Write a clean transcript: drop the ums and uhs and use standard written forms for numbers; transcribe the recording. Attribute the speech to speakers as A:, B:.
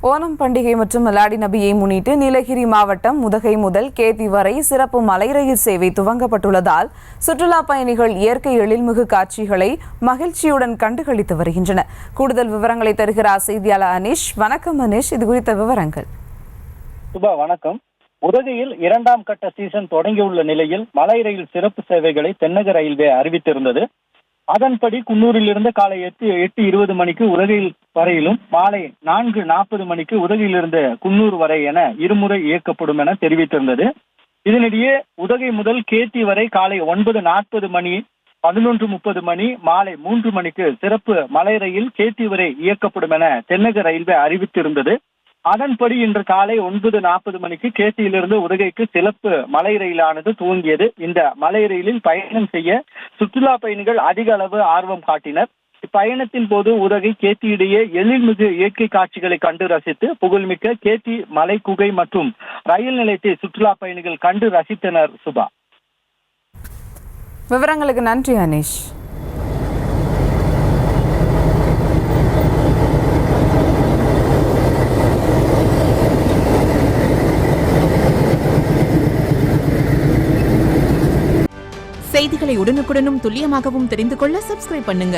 A: ஓணம் பண்டிகை மற்றும் மிலாடி நபியை முன்னிட்டு நீலகிரி மாவட்டம் உதகை முதல் கேத்தி வரை சிறப்பு மலை ரயில் சேவை துவங்கப்பட்டுள்ளதால் சுற்றுலா பயணிகள் இயற்கை எழில்மிகு காட்சிகளை மகிழ்ச்சியுடன் கண்டுகளித்து வருகின்றனர். கூடுதல் விவரங்களை தருகிறார் செய்தியாளர் அனீஷ். வணக்கம் அனீஷ், இது குறித்த விவரங்கள்.
B: சுபா வணக்கம். உதகையில் 2ஆம் கட்ட சீசன் தொடங்கியுள்ள நிலையில் மலை ரயில் சிறப்பு சேவைகளை தென்னக ரயில்வே அறிவித்திருந்தது. அதன்படி குன்னூரிலிருந்து காலை 8:20 மணிக்கு உதகையில் வரையிலும் மாலை 4:40 மணிக்கு உதகையிலிருந்து குன்னூர் வரை என இருமுறை இயக்கப்படும் என தெரிவித்திருந்தது. இதனிடையே உதகை முதல் கேத்தி வரை காலை 9:40 மணி, 11:30 மணி, மாலை 3 மணிக்கு சிறப்பு மலை ரயில் கேத்தி வரை இயக்கப்படும் என தென்னக ரயில்வே அறிவித்திருந்தது. அதன்படி இன்று காலை 9:40 மணிக்கு கேத்தியிலிருந்து உதகைக்கு சிறப்பு மலை ரயிலானது துவங்கியது. இந்த மலை ரயிலில் பயணம் செய்ய சுற்றுலா பயணிகள் அதிக அளவு ஆர்வம் காட்டினர். இப்பயணத்தின் போது உதகை கேத்தி இடையே எழில்மிகு இயற்கை காட்சிகளை கண்டு ரசித்து புகழ்மிக்க கேத்தி மலை குகை மற்றும் ரயில் நிலையத்தை சுற்றுலா பயணிகள் கண்டு ரசித்தனர். சுபா,
A: விவரங்களுக்கு நன்றி அனீஷ்.
C: செய்திகளை உடனுக்குடனும் துல்லியமாகவும் தெரிந்து கொள்ள சப்ஸ்கிரைப் பண்ணுங்க.